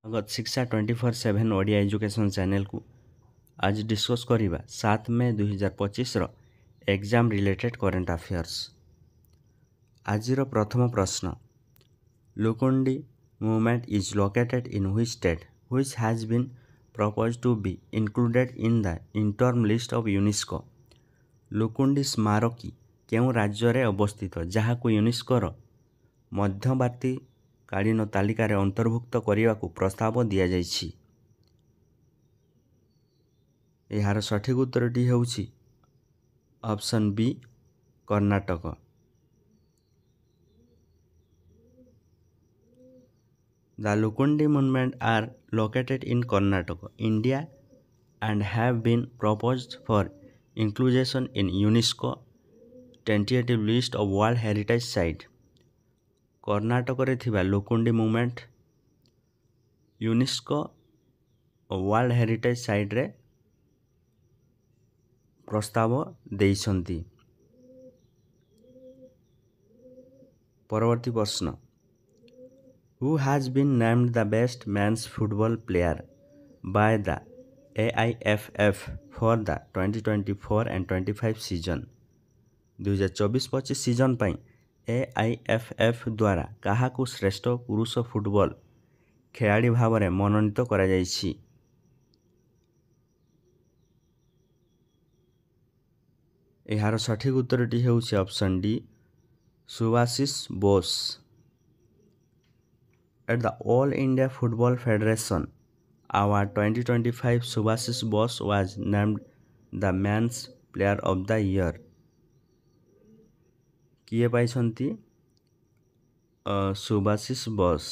स्वागत शिक्षा 24/7 Odia education channel को आज डिस्कस करिबा 7 मे 2025 रो एग्जाम रिलेटेड करंट अफेयर्स। आजिर प्रथम प्रश्न, Lakkundi monument is located in which state which has been proposed to be included in the interim list of UNESCO. Lakkundi स्मारकी केउं राज्य रे अवस्थित जहाको यूनेस्को मध्यवर्ती कालीन तालिकार अंतर्भुक्त करने को प्रस्ताव दि जाइछि। यार सठिक उत्तरटी होउछि option B Karnataka. The Lakkundi monument are located in Karnataka India and have been proposed for inclusion in UNESCO tentative list of World Heritage Site। Karnataka रे थिबा Lakkundi monument UNESCO World Heritage Site रे प्रस्ताव देइछंती। परवर्ती प्रश्न, who has been named the best men's football player by the AIFF for the 2024 and 25 season. 2024-25 season पई AIFF द्वारा काहाकू श्रेष्ठ पुरुष फुटबॉल खेलाड़ी भाव में मनोनीत करा जाइछि। यार सठिक उत्तरटी होउछि option D Subhashish Bose. At the All India Football Federation award 2025 Subhashish Bose was named the men's player of the year. किए पाइछंती Subhashish Bose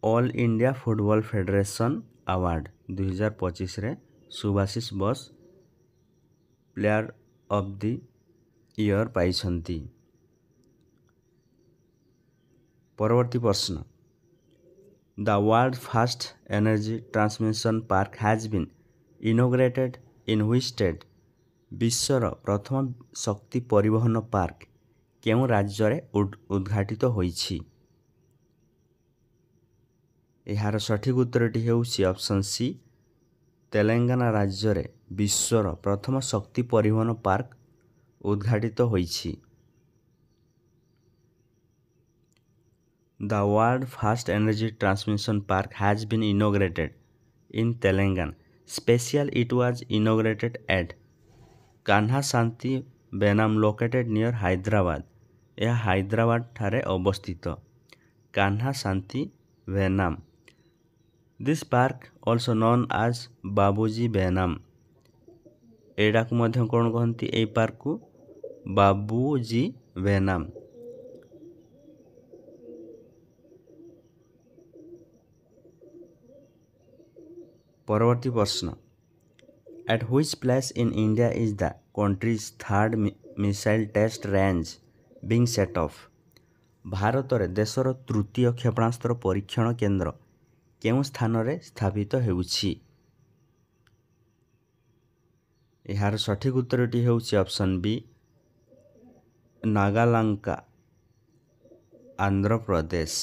All India Football Federation award 2025 रे Subhashish Bose player of the year पाइछंती। परवर्ती प्रश्न, the world first energy transmission park has been inaugurated in which state. विश्वर प्रथम शक्ति परिवहन पार्क केउं राज्य रे उद्घाटित होइछि। यार सठिक उत्तरटी होउछि ऑप्शन सी तेलंगाना राज्य रे विश्वर प्रथम शक्ति परिवहन पार्क उद्घाटित होइछि। The world first energy transmission park has been inaugurated in Telangana. Special, it was inaugurated at Kanha Santi Benam located near Hyderabad. यह हैदराबाद ठारे अवस्थित Kanha Shanti Vanam. This park also known as बाबूजी बेनाम। एडा को मध्य कौन कहती ए पार्क को बाबूजी बेनाम। परवर्ती प्रश्न, at which place in India is the country's third missile test range being set off. भारत रे देशर तृतीय क्षेपणास्त्र परीक्षण केन्द्र केउं स्थान रे स्थापित हेउछि। यार सठिक उत्तरटी हेउछि option B नागालंका Andhra Pradesh.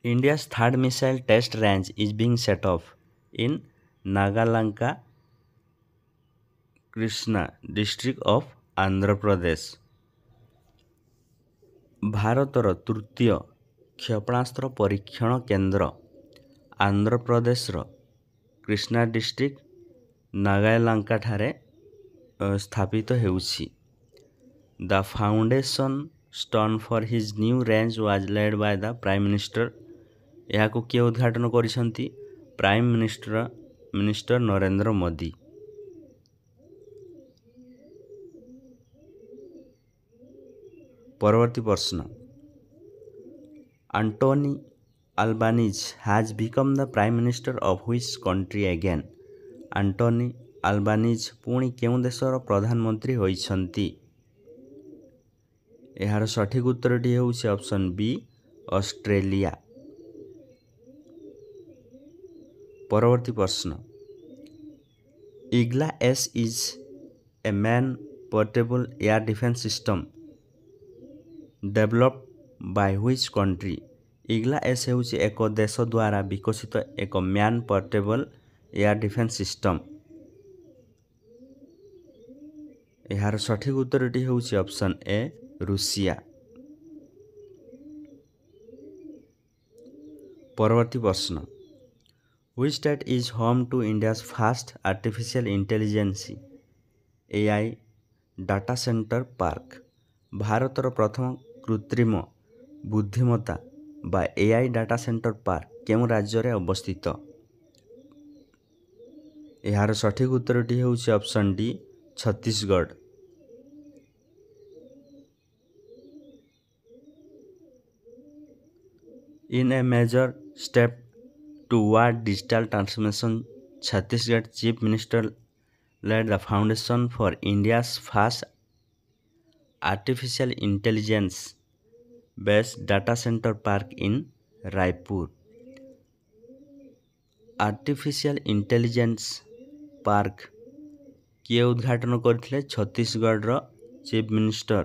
India's third missile test range is being set off in Nagalanka, Krishna district of Andhra Pradesh। भारतर तृतीय क्षेपणास्त्र परीक्षण केन्द्र आंध्र प्रदेश कृष्णा डिस्ट्रिक्ट नागालंका ठारे स्थापित हेउछि। The foundation stone for his new range was laid by the prime minister. यह को किए उद्घाटन करिसंती प्राइम मिनिस्टर नरेंद्र मोदी। परवर्ती प्रश्न, Anthony Albanese has become the prime minister of which country again. Anthony Albanese पुणी केउं देशर प्रधानमंत्री होइछंती। यार सठिक उत्तरटी होउछि ऑप्शन बी ऑस्ट्रेलिया। परवर्ती प्रश्न, Igla S is a man portable air defence system developed by which country Igla S ହେଉଛି ଏକ ଦେଶ ଦ୍ୱାରା ବିକଶିତ ଏକ man portable air defence system. ଏହାର ସଠିକ ଉତ୍ତରଟି ହେଉଛି ଅପସନ୍ ଏ ରୁଷିଆ। ପରବର୍ତ୍ତୀ ପ୍ରଶ୍ନ Which state is home to India's first artificial intelligence AI data center park? ଭାରତର ପ୍ରଥମ କୃତ୍ରିମ ବୁଦ୍ଧିମତ୍ତା ବା AI ଡାଟା ସେଣ୍ଟର ପାର୍କ କେଉଁ ରାଜ୍ୟରେ ଅବସ୍ଥିତ? ଏହାର ସଠିକ ଉତ୍ତରଟି ହେଉଛି option D Chhattisgarh. In a major step toward digital transformation, Chhattisgarh Chief Minister laid the foundation for India's first artificial intelligence based data center park in Raipur. Artificial intelligence park किए उद्घाटन करथिले? Chhattisgarh chief minister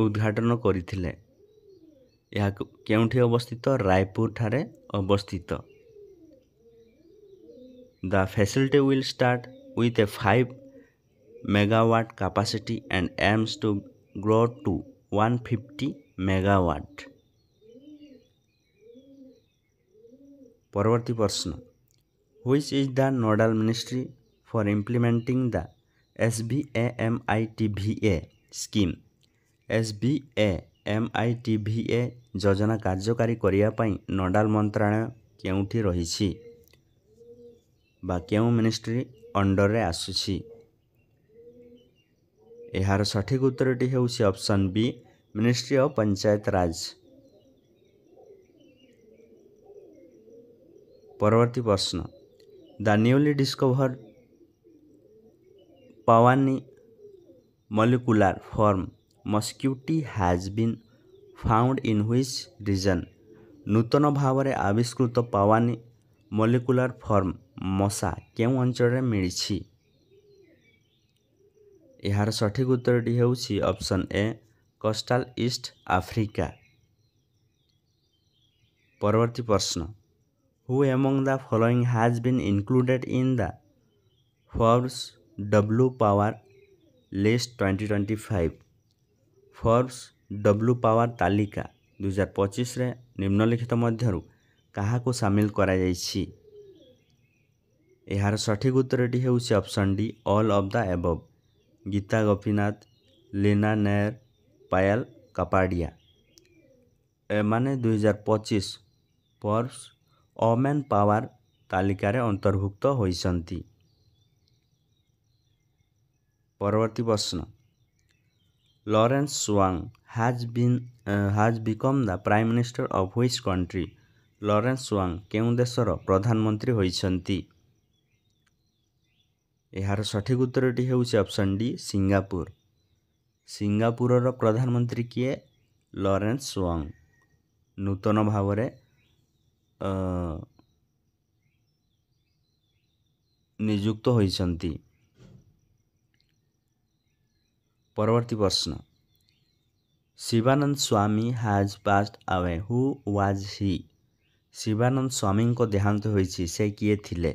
उद्घाटन करथिले। यह केउठी अवस्थित? रायपुर ठारे अवस्थित। The facility will start with a 5 megawatt capacity and aims to grow to 150 megawatt. परवर्ती प्रश्न Which is the nodal ministry for implementing the SBAMITVA scheme? SBAMITVA योजना कार्यकारी करिया पई नोडाल मंत्रालय केउठी रहिछि बा केउ मिनिस्ट्री अंडर रे आसुछि? एहार सठिक उत्तरटी हेउछि option B ministry of Panchayat Raj. परवर्ती प्रश्न द न्यूली डिस्कवर्ड पावानी molecular form mosquito has been found in which region? नूतन भाव में आविष्कृत पावानी molecular form मशा केउं अंचल मिली? यार सठिक उत्तरटी हेउछि option A coastal East Africa. परवर्ती प्रश्न Who among the following has been included in the Forbes W Power List 2025? Forbes W Power तालिका 2025 रे निम्नलिखित मध्यरु काहाको शामिल करा जायछि? एहार सठिक उत्तरटी हेउछि option D all of the above. Gita Gopinath, Leena Nair, Payal Kapadia एमाने 2025 फोर्ब्स ओमेन पावर तालिकार अंतर्भुक्त होइसंती। परवर्ती प्रश्न लॉरेंस स्वांग has become the prime minister of which country? Lawrence Wong केउं देशर प्रधानमंत्री होइसंती? एहार सठिक उत्तरटी हेउछि ऑप्शन डी सिंगापुर। सिंगापुरर प्रधानमंत्री किए? लॉरेंस स्वांग नूतन भाव में नियुक्त होइसंती। परवर्ती प्रश्न Sivananda Swami has passed away who was he? Sivananda Swami को देहांत होइछि से किए थिले?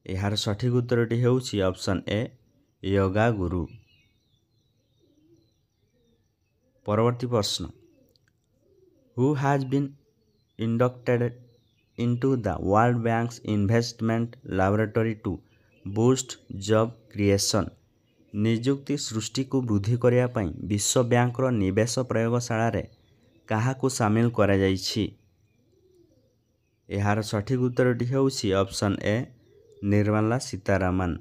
एहार सठिक उत्तरटी हेउछि ऑप्शन ए योगा गुरु। परवर्ती प्रश्न who has been inducted into the World Bank's investment laboratory to boost job creation? नियुक्ति सृष्टि को वृद्धि करिया पई विश्व बैंकर निवेश प्रयोगशाला रे काहाको शामिल करा जायछि? एहार सठिक उत्तरटी हेउछि ऑप्शन ए निर्मला सीतारामन।